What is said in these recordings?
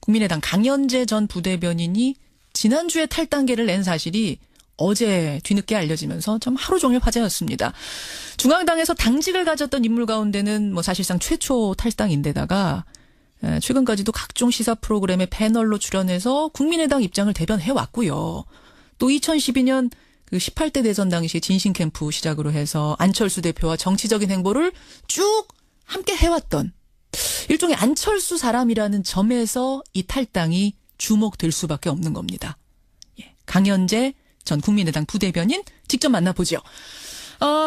국민의당 강연재 전 부대변인이 지난주에 탈당계를 낸 사실이 어제 뒤늦게 알려지면서 좀 하루 종일 화제였습니다. 중앙당에서 당직을 가졌던 인물 가운데는 뭐 사실상 최초 탈당인데다가 최근까지도 각종 시사 프로그램에 패널로 출연해서 국민의당 입장을 대변해 왔고요. 또 2012년 그 18대 대선 당시 진신 캠프 시작으로 해서 안철수 대표와 정치적인 행보를 쭉 함께 해왔던 일종의 안철수 사람이라는 점에서 이 탈당이 주목될 수밖에 없는 겁니다. 강연재 전 국민의당 부대변인 직접 만나보죠.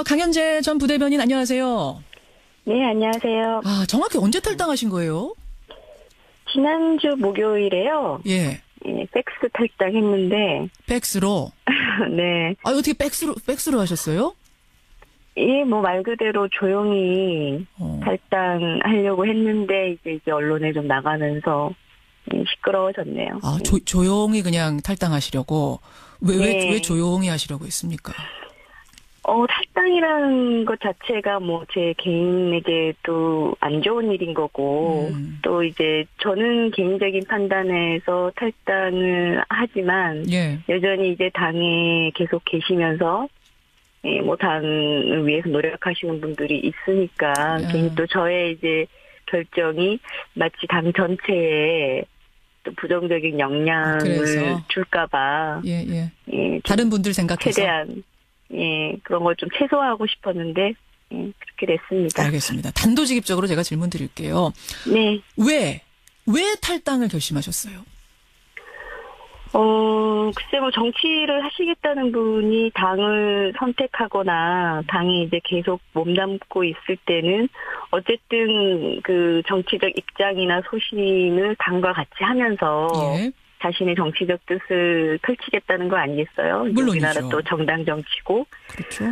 강연재 전 부대변인 안녕하세요. 네, 안녕하세요. 정확히 언제 탈당하신 거예요? 지난주 목요일에요. 예. 팩스 탈당했는데. 팩스로? 네. 어떻게 팩스로 하셨어요? 예, 뭐 말 그대로 조용히 탈당하려고 했는데 이제 언론에 좀 나가면서 시끄러워졌네요. 조용히 그냥 탈당하시려고? 왜 조용히 하시려고 했습니까? 탈당이라는 것 자체가 뭐 제 개인에게도 안 좋은 일인 거고, 또 이제 저는 개인적인 판단에서 탈당을 하지만, 예. 여전히 이제 당에 계속 계시면서, 뭐 당을 위해서 노력하시는 분들이 있으니까, 괜히 또 저의 이제 결정이 마치 당 전체에 또 부정적인 영향을 줄까봐. 예. 다른 분들 생각해서. 최대한. 그런 걸 좀 최소화하고 싶었는데, 그렇게 됐습니다. 알겠습니다. 단도직입적으로 제가 질문 드릴게요. 네. 왜 탈당을 결심하셨어요? 글쎄 뭐 정치를 하시겠다는 분이 당을 선택하거나 당이 이제 계속 몸담고 있을 때는 어쨌든 그 정치적 입장이나 소신을 당과 같이 하면서 예. 자신의 정치적 뜻을 펼치겠다는 거 아니겠어요? 물론이죠. 우리나라 또 정당 정치고. 그렇죠.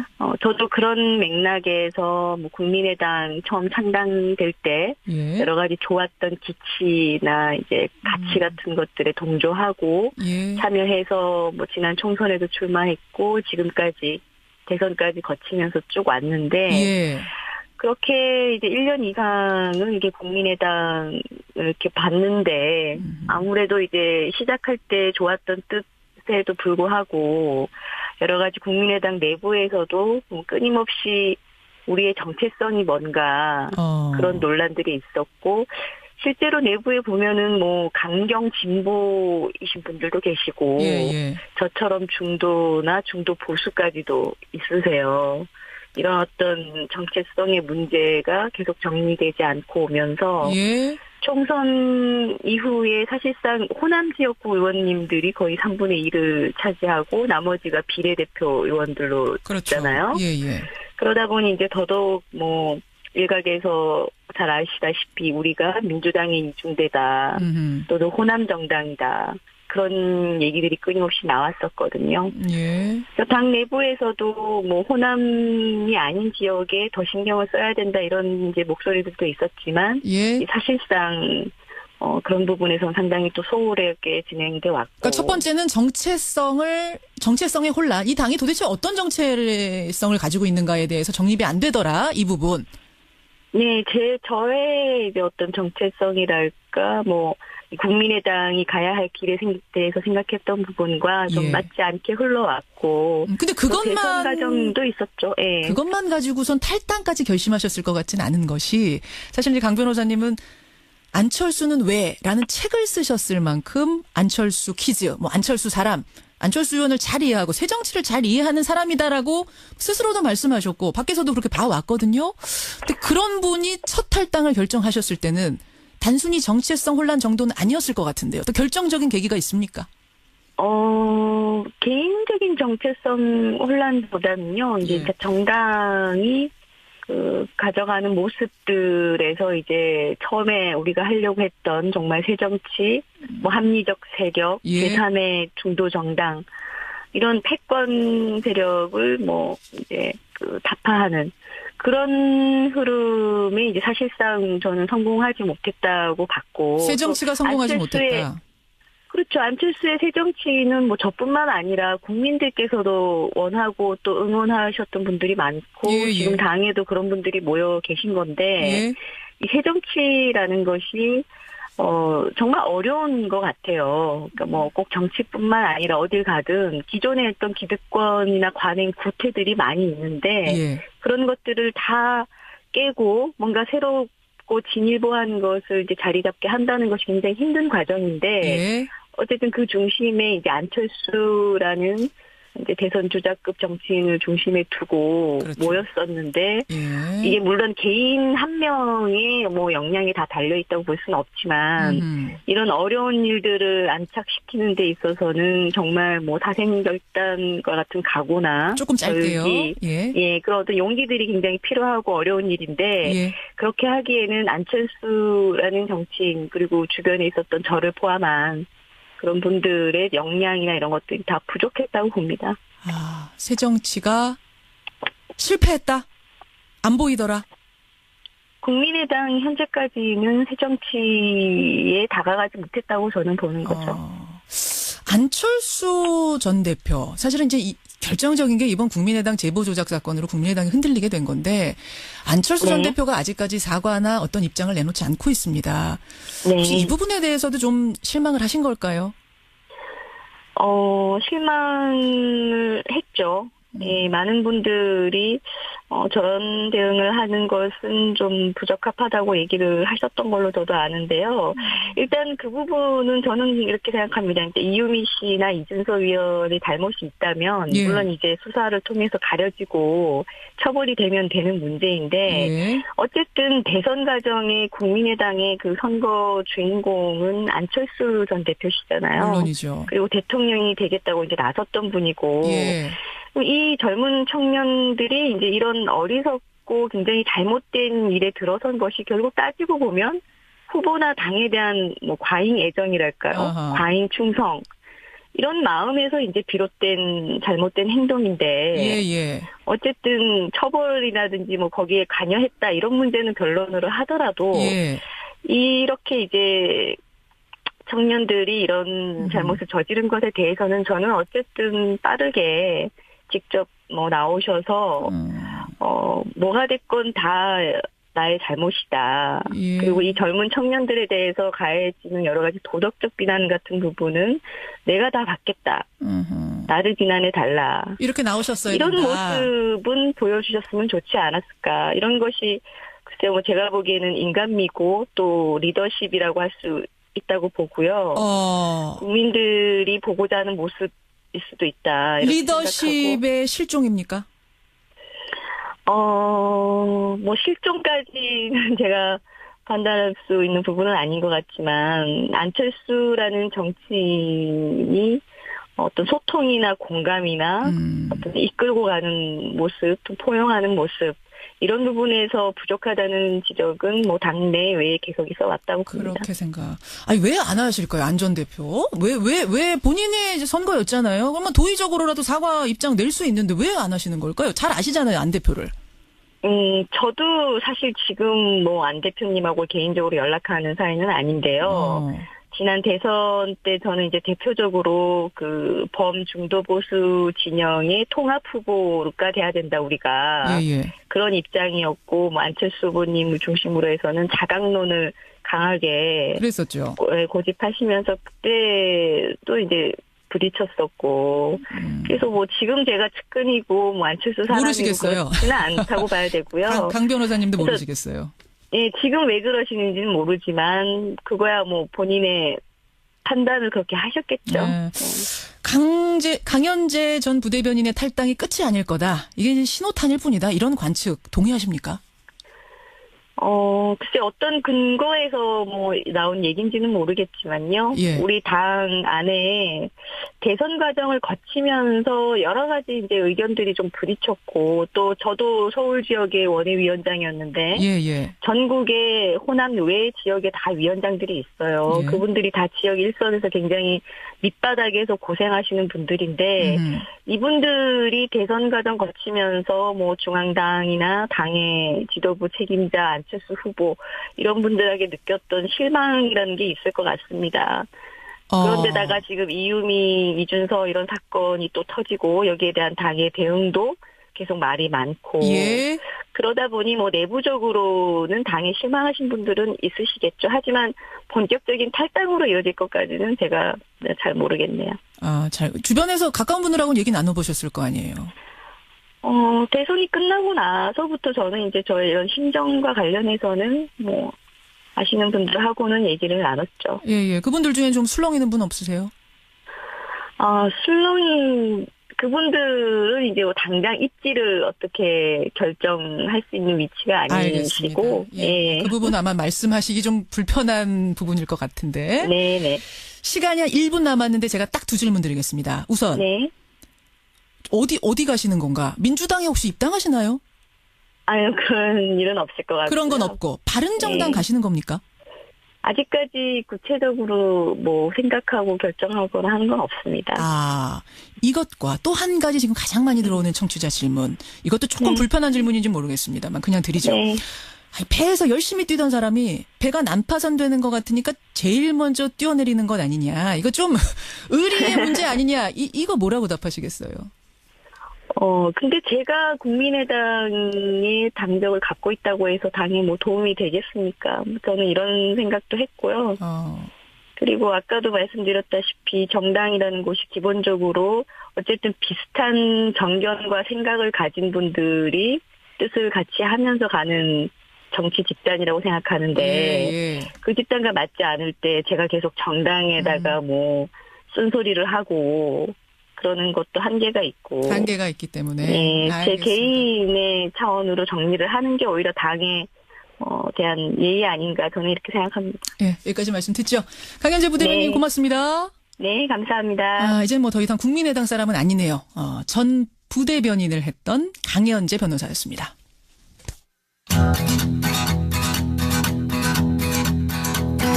저도 그런 맥락에서 뭐 국민의당 처음 창당될 때 예. 여러 가지 좋았던 기치나 이제 가치 같은 것들에 동조하고 예. 참여해서 뭐 지난 총선에도 출마했고 지금까지 대선까지 거치면서 쭉 왔는데 예. 그렇게 이제 1년 이상을 이게 국민의당을 이렇게 봤는데 아무래도 이제 시작할 때 좋았던 뜻에도 불구하고 여러 가지 국민의당 내부에서도 끊임없이 우리의 정체성이 뭔가 그런 논란들이 있었고 실제로 내부에 보면은 뭐 강경 진보이신 분들도 계시고 예. 저처럼 중도나 중도 보수까지도 있으세요. 이런 어떤 정체성의 문제가 계속 정리되지 않고 오면서 예. 총선 이후에 사실상 호남 지역구 의원님들이 거의 3분의 1을 차지하고 나머지가 비례대표 의원들로 있잖아요. 예. 그러다 보니 이제 더더욱 뭐 일각에서 잘 아시다시피 우리가 민주당의 이중대다 또는 호남 정당이다. 그런 얘기들이 끊임없이 나왔었거든요. 예. 당 내부에서도 뭐 호남이 아닌 지역에 더 신경을 써야 된다 이런 이제 목소리들도 있었지만 예. 사실상 그런 부분에서는 상당히 또 소홀하게 진행돼 왔고. 그러니까 첫 번째는 정체성의 혼란. 이 당이 도대체 어떤 정체성을 가지고 있는가에 대해서 정립이 안 되더라. 이 부분. 네, 저의 이제 어떤 정체성이랄까 뭐. 국민의당이 가야 할 길에 대해서 생각했던 부분과 좀 맞지 않게 흘러왔고. 근데 그것만. 대선 과정도 있었죠. 예. 그것만 가지고선 탈당까지 결심하셨을 것 같진 않은 것이 사실 이제 강 변호사님은 안철수는 왜? 라는 책을 쓰셨을 만큼 안철수 퀴즈, 뭐 안철수 사람, 안철수 의원을 잘 이해하고 새 정치를 잘 이해하는 사람이다라고 스스로도 말씀하셨고 밖에서도 그렇게 봐왔거든요. 근데 그런 분이 첫 탈당을 결정하셨을 때는 단순히 정체성 혼란 정도는 아니었을 것 같은데요. 또 결정적인 계기가 있습니까? 개인적인 정체성 혼란보다는요, 이제 정당이 가져가는 모습들에서 이제 처음에 우리가 하려고 했던 정말 새정치, 뭐 합리적 세력, 제3의 중도 정당, 이런 패권 세력을 뭐 이제 타파하는 그런 흐름에 이제 사실상 저는 성공하지 못했다고 봤고. 새 정치가 성공하지 못했다. 그렇죠. 안철수의 새 정치는 뭐 저뿐만 아니라 국민들께서도 원하고 또 응원하셨던 분들이 많고 지금 당에도 그런 분들이 모여 계신 건데 이 새 정치라는 것이 정말 어려운 것 같아요. 그러니까 뭐 꼭 정치뿐만 아니라 어딜 가든 기존에 했던 기득권이나 관행 구태들이 많이 있는데 예. 그런 것들을 다 깨고 뭔가 새롭고 진일보한 것을 이제 자리 잡게 한다는 것이 굉장히 힘든 과정인데 예. 어쨌든 그 중심에 이제 안철수라는 이제 대선 주자급 정치인을 중심에 두고 그렇죠. 모였었는데 예. 이게 물론 개인 한 명의 뭐 역량이 다 달려 있다고 볼 수는 없지만 이런 어려운 일들을 안착시키는 데 있어서는 정말 뭐 사생결단과 같은 각오나 조금 짧게요. 예, 그런 어떤 용기들이 굉장히 필요하고 어려운 일인데 예. 그렇게 하기에는 안철수라는 정치인 그리고 주변에 있었던 저를 포함한 그런 분들의 역량이나 이런 것들이 다 부족했다고 봅니다. 아, 새정치가 실패했다? 안 보이더라? 국민의당 현재까지는 새정치에 다가가지 못했다고 저는 보는 거죠. 안철수 전 대표, 사실은 이제 결정적인 게 이번 국민의당 제보 조작 사건으로 국민의당이 흔들리게 된 건데 안철수 전 네. 대표가 아직까지 사과나 어떤 입장을 내놓지 않고 있습니다. 네. 혹시 이 부분에 대해서도 좀 실망을 하신 걸까요? 실망을 했죠. 예, 많은 분들이 저런 대응을 하는 것은 좀 부적합하다고 얘기를 하셨던 걸로 저도 아는데요. 일단 그 부분은 저는 이렇게 생각합니다. 이제 이유미 씨나 이준석 위원의 잘못이 있다면 예. 물론 이제 수사를 통해서 가려지고 처벌이 되면 되는 문제인데 예. 어쨌든 대선 과정에 국민의당의 그 선거 주인공은 안철수 전 대표시잖아요. 물론이죠. 그리고 대통령이 되겠다고 이제 나섰던 분이고 예. 이 젊은 청년들이 이제 이런 어리석고 굉장히 잘못된 일에 들어선 것이 결국 따지고 보면 후보나 당에 대한 뭐 과잉 애정이랄까요? 아하. 과잉 충성. 이런 마음에서 이제 비롯된 잘못된 행동인데 예. 어쨌든 처벌이라든지 뭐 거기에 관여했다 이런 문제는 변론으로 하더라도 예. 이렇게 이제 청년들이 이런 잘못을 저지른 것에 대해서는 저는 어쨌든 빠르게 직접 뭐 나오셔서 뭐가 됐건 다 나의 잘못이다. 예. 그리고 이 젊은 청년들에 대해서 가해지는 여러 가지 도덕적 비난 같은 부분은 내가 다 받겠다. 나를 비난해 달라. 이렇게 나오셨어요. 이런 모습은 보여주셨으면 좋지 않았을까. 이런 것이 글쎄요, 뭐 제가 보기에는 인간미고 또 리더십이라고 할 수 있다고 보고요. 국민들이 보고자 하는 모습 일 수도 있다. 리더십의 생각하고. 실종입니까? 뭐 실종까지는 제가 판단할 수 있는 부분은 아닌 것 같지만 안철수라는 정치인이 어떤 소통이나 공감이나 어떤 이끌고 가는 모습, 또 포용하는 모습 이런 부분에서 부족하다는 지적은 뭐 당내 외에 계속 있어 왔다고 봅니다. 그렇게 생각. 아니 왜 안 하실까요, 안 전 대표? 왜 본인의 선거였잖아요. 그러면 도의적으로라도 사과 입장 낼 수 있는데 왜 안 하시는 걸까요? 잘 아시잖아요, 안 대표를. 저도 사실 지금 뭐 안 대표님하고 개인적으로 연락하는 사이는 아닌데요. 지난 대선 때 저는 이제 대표적으로 그 범중도 보수 진영의 통합 후보가 돼야 된다 우리가 그런 입장이었고 뭐 안철수 후보님을 중심으로 해서는 자강론을 강하게 그랬었죠. 고집하시면서 그때 또 이제 부딪혔었고 그래서 뭐 지금 제가 측근이고 뭐 안철수 사람이고 모르시겠어요. 그렇지는 않다고 봐야 되고요. 강 변호사님도 모르시겠어요. 예, 지금 왜 그러시는지는 모르지만 그거야 뭐 본인의 판단을 그렇게 하셨겠죠. 강현재 전 부대변인의 탈당이 끝이 아닐 거다. 이게 이제 신호탄일 뿐이다. 이런 관측 동의하십니까? 글쎄 어떤 근거에서 뭐 나온 얘기인지는 모르겠지만요. 예. 우리 당 안에 대선 과정을 거치면서 여러 가지 이제 의견들이 좀 부딪혔고 또 저도 서울 지역의 원외위원장이었는데 전국의 호남 외 지역에 다 위원장들이 있어요. 그분들이 다 지역 일선에서 굉장히 밑바닥에서 고생하시는 분들인데 이분들이 대선 과정 거치면서 뭐 중앙당이나 당의 지도부 책임자 안철수 후보 이런 분들에게 느꼈던 실망이라는 게 있을 것 같습니다. 그런데다가 지금 이유미, 이준석 이런 사건이 또 터지고 여기에 대한 당의 대응도 계속 말이 많고 예. 그러다 보니 뭐 내부적으로는 당에 실망하신 분들은 있으시겠죠. 하지만 본격적인 탈당으로 이어질 것까지는 제가 잘 모르겠네요. 아, 주변에서 가까운 분들하고는 얘기 나눠보셨을 거 아니에요. 대선이 끝나고 나서부터 저는 이제 저의 이런 심정과 관련해서는 뭐 아시는 분들하고는 얘기를 나눴죠. 예. 그분들 중에 좀 술렁이는 분 없으세요? 술렁이 그분들은 이제 뭐 당장 입지를 어떻게 결정할 수 있는 위치가 아니시고, 알겠습니다. 예. 예. 그 부분 아마 말씀하시기 좀 불편한 부분일 것 같은데. 네네. 시간이 한 1분 남았는데 제가 딱 두 질문 드리겠습니다. 우선 네. 어디 가시는 건가? 민주당에 혹시 입당하시나요? 아유, 그런 일은 없을 것 같아요. 그런 건 없고 바른정당 네. 가시는 겁니까? 아직까지 구체적으로 뭐 생각하고 결정하거나 하는 건 없습니다. 이것과 또 한 가지 지금 가장 많이 들어오는 청취자 질문. 이것도 조금 불편한 질문인지 모르겠습니다만 그냥 드리죠. 네. 배에서 열심히 뛰던 사람이 배가 난파선되는 것 같으니까 제일 먼저 뛰어내리는 것 아니냐. 이거 좀 의리의 문제 아니냐. 이거 뭐라고 답하시겠어요? 근데 제가 국민의당의 당적을 갖고 있다고 해서 당에 뭐 도움이 되겠습니까? 저는 이런 생각도 했고요. 그리고 아까도 말씀드렸다시피 정당이라는 곳이 기본적으로 어쨌든 비슷한 정견과 생각을 가진 분들이 뜻을 같이 하면서 가는 정치 집단이라고 생각하는데 예. 그 집단과 맞지 않을 때 제가 계속 정당에다가 뭐 쓴소리를 하고 그러는 것도 한계가 있고. 한계가 있기 때문에. 네, 제 알겠습니다. 개인의 차원으로 정리를 하는 게 오히려 당에 대한 예의 아닌가 저는 이렇게 생각합니다. 예, 여기까지 말씀 듣죠. 강현재 부대변인 네. 고맙습니다. 네, 감사합니다. 이제 뭐 더 이상 국민의당 사람은 아니네요. 전 부대변인을 했던 강현재 변호사였습니다.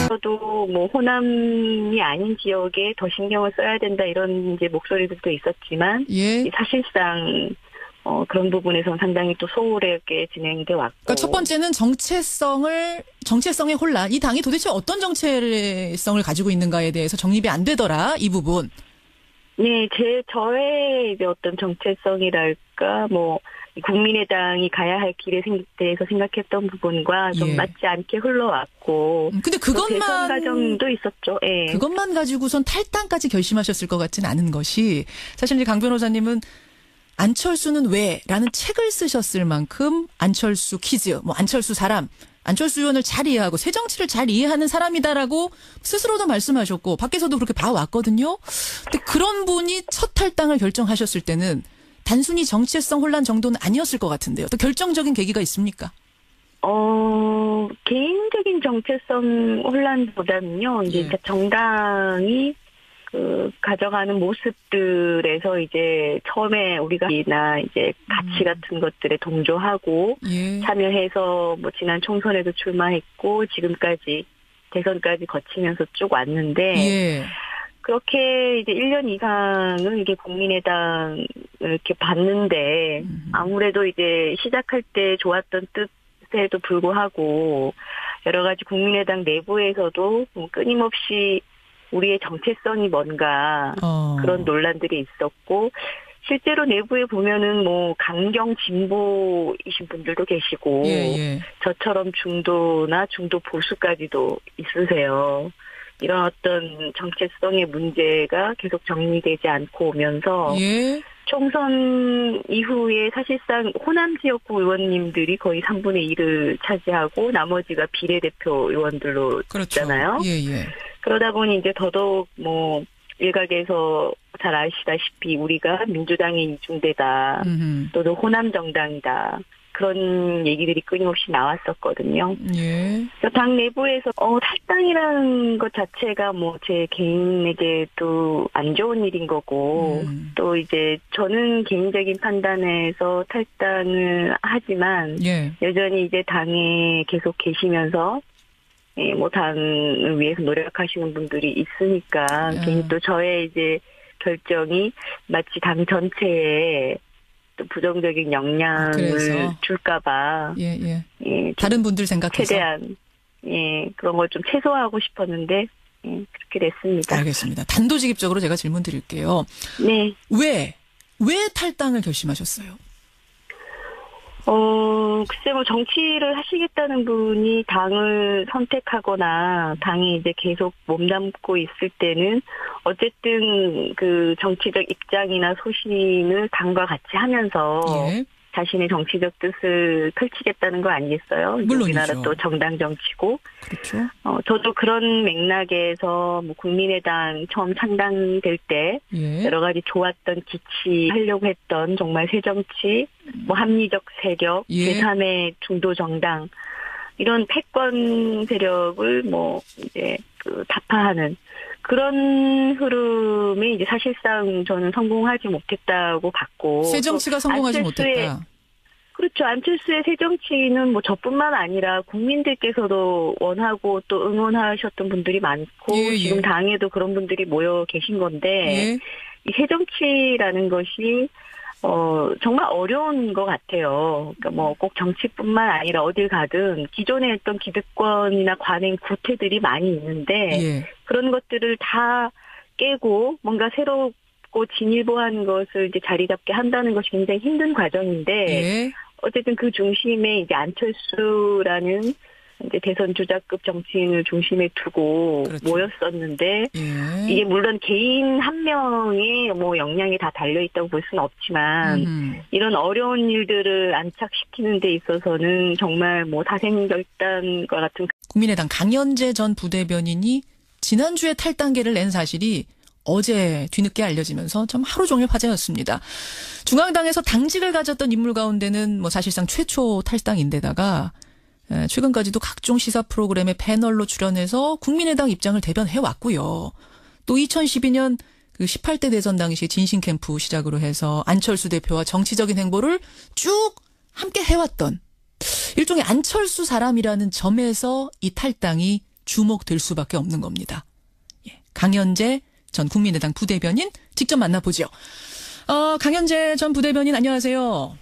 저도 뭐 호남이 아닌 지역에 더 신경을 써야 된다 이런 이제 목소리들도 있었지만 예. 사실상 그런 부분에서는 상당히 또 소홀하게 진행돼 왔고. 그러니까 첫 번째는 정체성의 혼란. 이 당이 도대체 어떤 정체성을 가지고 있는가에 대해서 정립이 안 되더라. 이 부분. 네, 저의 이제 어떤 정체성이랄까, 뭐, 국민의당이 가야 할 길에 대해서 생각했던 부분과 좀 예. 맞지 않게 흘러왔고. 근데 대선 그것만 과정도 있었죠. 예. 그것만 가지고선 탈당까지 결심하셨을 것 같진 않은 것이 사실 이제 강 변호사님은 안철수는 왜라는 책을 쓰셨을 만큼 안철수 퀴즈, 뭐 안철수 사람, 안철수 의원을 잘 이해하고 새정치를 잘 이해하는 사람이다라고 스스로도 말씀하셨고 밖에서도 그렇게 봐왔거든요. 근데 그런 분이 첫 탈당을 결정하셨을 때는 단순히 정체성 혼란 정도는 아니었을 것 같은데요. 또 결정적인 계기가 있습니까? 개인적인 정체성 혼란보다는요, 이제 예. 정당이 가져가는 모습들에서 이제 처음에 우리가 이제 가치 같은 것들에 동조하고 예. 참여해서 뭐 지난 총선에도 출마했고 지금까지 대선까지 거치면서 쭉 왔는데 예. 그렇게 이제 1년 이상을 이게 국민의당을 이렇게 봤는데 아무래도 이제 시작할 때 좋았던 뜻에도 불구하고 여러 가지 국민의당 내부에서도 끊임없이 우리의 정체성이 뭔가 그런 논란들이 있었고 실제로 내부에 보면은 뭐 강경 진보이신 분들도 계시고 예. 저처럼 중도나 중도 보수까지도 있으세요. 이런 어떤 정체성의 문제가 계속 정리되지 않고 오면서 예. 총선 이후에 사실상 호남 지역구 의원님들이 거의 3분의 1을 차지하고 나머지가 비례대표 의원들로 그렇죠. 있잖아요. 예. 그러다 보니 이제 더더욱 뭐 일각에서 잘 아시다시피 우리가 민주당의 이중대다. 또는 호남 정당이다. 그런 얘기들이 끊임없이 나왔었거든요. 예. 당 내부에서 탈당이라는 것 자체가 뭐 제 개인에게도 안 좋은 일인 거고 또 이제 저는 개인적인 판단에서 탈당을 하지만 예. 여전히 이제 당에 계속 계시면서 뭐 당을 위해서 노력하시는 분들이 있으니까 괜히 또 저의 이제 결정이 마치 당 전체에 또 부정적인 영향을 그래서. 줄까봐 예. 다른 분들 생각해서. 최대한 그런 걸 좀 최소화하고 싶었는데 그렇게 됐습니다. 알겠습니다. 단도직입적으로 제가 질문 드릴게요. 네. 왜 탈당을 결심하셨어요? 글쎄 뭐 정치를 하시겠다는 분이 당을 선택하거나 당이 이제 계속 몸담고 있을 때는 어쨌든 그 정치적 입장이나 소신을 당과 같이 하면서 예. 자신의 정치적 뜻을 펼치겠다는 거 아니겠어요? 물론이죠. 우리나라 또 정당 정치고. 그렇죠. 저도 그런 맥락에서 뭐 국민의당 처음 창당될 때 예. 여러 가지 좋았던 기치하려고 했던 정말 새정치, 뭐 합리적 세력, 예. 제3의 중도 정당 이런 패권 세력을 뭐 이제 그 타파하는 그런 흐름이 이제 사실상 저는 성공하지 못했다고 봤고 새 정치가 성공하지 못했다. 그렇죠. 안철수의 새정치는 뭐 저뿐만 아니라 국민들께서도 원하고 또 응원하셨던 분들이 많고 예, 예. 지금 당에도 그런 분들이 모여 계신 건데 예. 이 새정치라는 것이 정말 어려운 것 같아요. 그러니까 뭐 꼭 정치뿐만 아니라 어딜 가든 기존에 했던 기득권이나 관행 구태들이 많이 있는데 예. 그런 것들을 다 깨고 뭔가 새롭고 진일보한 것을 이제 자리 잡게 한다는 것이 굉장히 힘든 과정인데 예. 어쨌든 그 중심에 이제 안철수라는 이제 대선 주자급 정치인을 중심에 두고 그렇죠. 모였었는데 예. 이게 물론 개인 한 명의 뭐 역량이 다 달려 있다고 볼 수는 없지만 이런 어려운 일들을 안착시키는 데 있어서는 정말 뭐 사생결단과 같은 국민의당 강연재 전 부대변인이 지난주에 탈당계를 낸 사실이 어제 뒤늦게 알려지면서 참 하루 종일 화제였습니다. 중앙당에서 당직을 가졌던 인물 가운데는 뭐 사실상 최초 탈당인데다가 최근까지도 각종 시사 프로그램에 패널로 출연해서 국민의당 입장을 대변해 왔고요. 또 2012년 그 18대 대선 당시 진신 캠프 시작으로 해서 안철수 대표와 정치적인 행보를 쭉 함께 해왔던 일종의 안철수 사람이라는 점에서 이 탈당이 주목될 수밖에 없는 겁니다. 예. 강연재 전 국민의당 부대변인 직접 만나보죠. 강연재 전 부대변인 안녕하세요.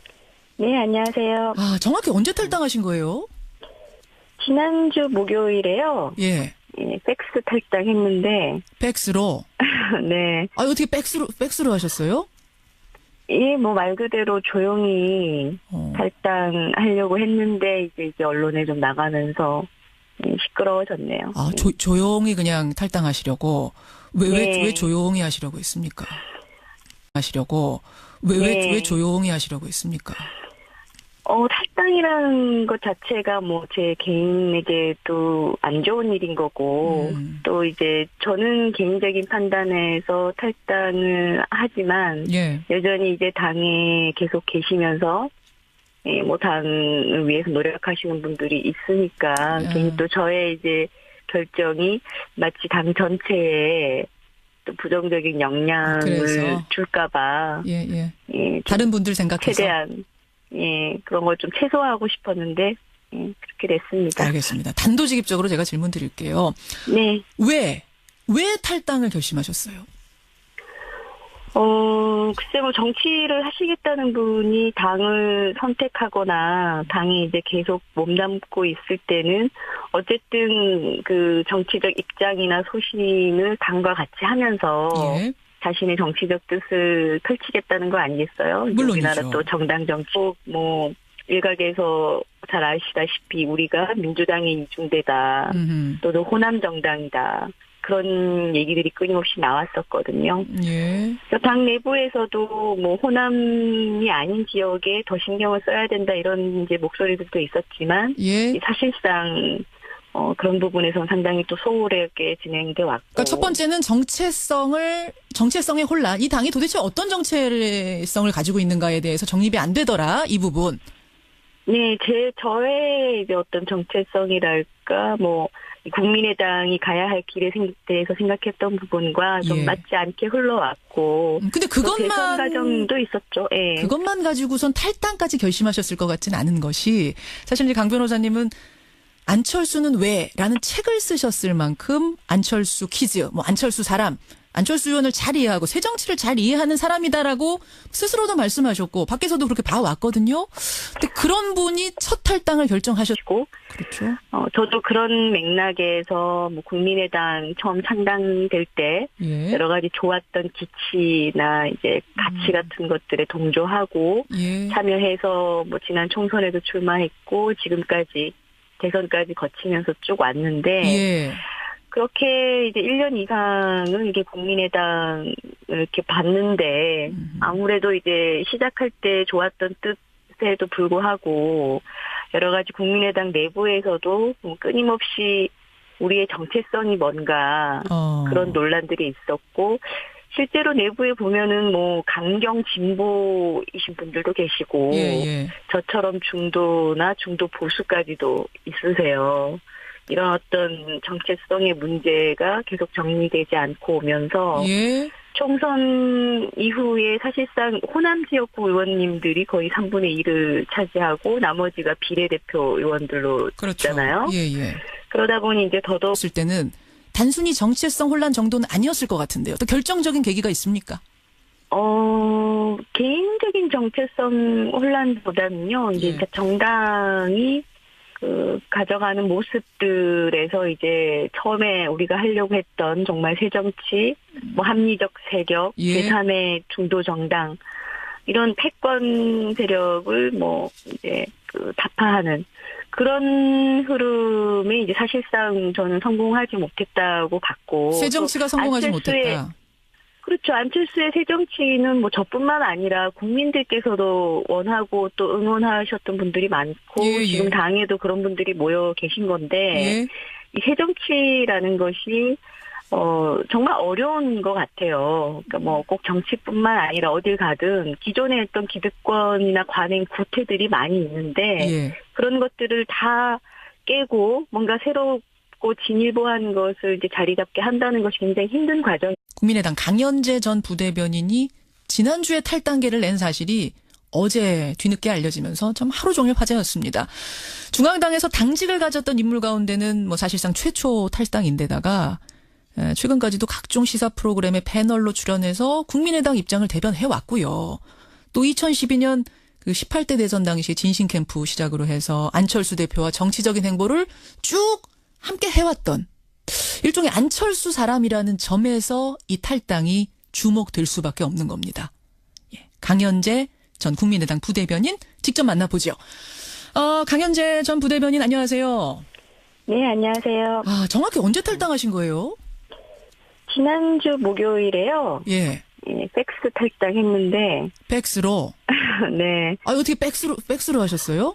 네, 안녕하세요. 정확히 언제 탈당하신 거예요? 지난주 목요일에요. 예. 예, 팩스 탈당했는데 팩스로. 네. 어떻게 팩스로 하셨어요? 예, 뭐 말 그대로 조용히 탈당하려고 했는데 이제 언론에 좀 나가면서 시끄러워졌네요. 조용히 그냥 탈당하시려고. 왜 조용히 하시려고 했습니까? 왜 조용히 하시려고 했습니까? 탈당이라는 것 자체가 뭐 제 개인에게도 안 좋은 일인 거고, 또 이제 저는 개인적인 판단에서 탈당을 하지만, 예. 여전히 이제 당에 계속 계시면서, 뭐 당을 위해서 노력하시는 분들이 있으니까, 괜히 또 저의 이제 결정이 마치 당 전체에 또 부정적인 영향을 그래서? 줄까봐, 예. 다른 분들 생각해서. 최대한, 그런 걸 좀 최소화하고 싶었는데, 그렇게 됐습니다. 알겠습니다. 단도직입적으로 제가 질문 드릴게요. 네. 왜 탈당을 결심하셨어요? 글쎄 뭐 정치를 하시겠다는 분이 당을 선택하거나 당이 이제 계속 몸담고 있을 때는 어쨌든 그 정치적 입장이나 소신을 당과 같이 하면서 예. 자신의 정치적 뜻을 펼치겠다는 거 아니겠어요? 물론이죠. 우리나라 또 정당 정치 뭐 일각에서 잘 아시다시피 우리가 민주당의 이중대다. 또는 호남 정당이다. 그런 얘기들이 끊임없이 나왔었거든요. 예. 당 내부에서도 뭐 호남이 아닌 지역에 더 신경을 써야 된다 이런 이제 목소리들도 있었지만 예. 사실상 그런 부분에서는 상당히 또 소홀하게 진행돼 왔고. 그러니까 첫 번째는 정체성의 혼란. 이 당이 도대체 어떤 정체성을 가지고 있는가에 대해서 정립이 안 되더라. 이 부분. 네, 저의 이제 어떤 정체성이랄까 뭐 국민의당이 가야 할 길에 대해서 생각했던 부분과 좀 맞지 않게 흘러왔고. 근데 대선 과정도 있었죠. 예. 그것만 가지고선 탈당까지 결심하셨을 것 같진 않은 것이 사실 이제 강 변호사님은 안철수는 왜? 라는 책을 쓰셨을 만큼 안철수 퀴즈, 뭐 안철수 사람, 안철수 의원을 잘 이해하고 새정치를 잘 이해하는 사람이다라고 스스로도 말씀하셨고 밖에서도 그렇게 봐왔거든요. 근데 그런 분이 첫 탈당을 결정하셨고, 그렇죠. 저도 그런 맥락에서 뭐 국민의당 처음 창당될 때 예. 여러 가지 좋았던 기치나 이제 가치 같은 것들에 동조하고 예. 참여해서 뭐 지난 총선에도 출마했고 지금까지 대선까지 거치면서 쭉 왔는데 예. 그렇게 이제 1년 이상은 이게 국민의당을 이렇게 봤는데 아무래도 이제 시작할 때 좋았던 뜻에도 불구하고 여러 가지 국민의당 내부에서도 끊임없이 우리의 정체성이 뭔가 그런 논란들이 있었고 실제로 내부에 보면은 뭐 강경 진보이신 분들도 계시고 예. 저처럼 중도나 중도 보수까지도 있으세요. 이런 어떤 정체성의 문제가 계속 정리되지 않고 오면서 예. 총선 이후에 사실상 호남 지역구 의원님들이 거의 3분의 1을 차지하고 나머지가 비례대표 의원들로 그렇죠. 있잖아요. 예. 그러다 보니 이제 더더욱 없을 때는 단순히 정체성 혼란 정도는 아니었을 것 같은데요. 또 결정적인 계기가 있습니까? 개인적인 정체성 혼란보다는요, 이제 예. 정당이 가져가는 모습들에서 이제 처음에 우리가 하려고 했던 정말 새정치, 뭐 합리적 세력, 예. 제3의 중도 정당, 이런 패권 세력을 뭐 이제 타파하는 그런 흐름에 이제 사실상 저는 성공하지 못했다고 봤고. 새정치가 성공하지 못했다. 그렇죠. 안철수의 새정치는 뭐 저뿐만 아니라 국민들께서도 원하고 또 응원하셨던 분들이 많고 예. 지금 당에도 그런 분들이 모여 계신 건데 예. 이 새정치라는 것이 정말 어려운 것 같아요. 그러니까 뭐 꼭 정치뿐만 아니라 어딜 가든 기존에 했던 기득권이나 관행 구태들이 많이 있는데 예. 그런 것들을 다 깨고 뭔가 새롭고 진일보한 것을 이제 자리 잡게 한다는 것이 굉장히 힘든 과정. 국민의당 강연재 전 부대변인이 지난주에 탈당계를 낸 사실이 어제 뒤늦게 알려지면서 참 하루 종일 화제였습니다. 중앙당에서 당직을 가졌던 인물 가운데는 뭐 사실상 최초 탈당인데다가 최근까지도 각종 시사 프로그램에 패널로 출연해서 국민의당 입장을 대변해 왔고요. 또 2012년 그 18대 대선 당시 진신 캠프 시작으로 해서 안철수 대표와 정치적인 행보를 쭉 함께 해왔던 일종의 안철수 사람이라는 점에서 이 탈당이 주목될 수밖에 없는 겁니다. 예. 강연재 전 국민의당 부대변인 직접 만나보죠. 강연재 전 부대변인 안녕하세요. 네, 안녕하세요. 정확히 언제 탈당하신 거예요? 지난주 목요일에요. 예. 팩스 탈당했는데. 팩스로? 네. 어떻게 팩스로 하셨어요?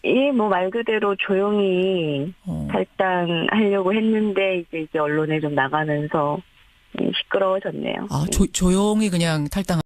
예, 뭐 말 그대로 조용히 탈당하려고 했는데 이제 언론에 좀 나가면서 시끄러워졌네요. 조용히 그냥 탈당.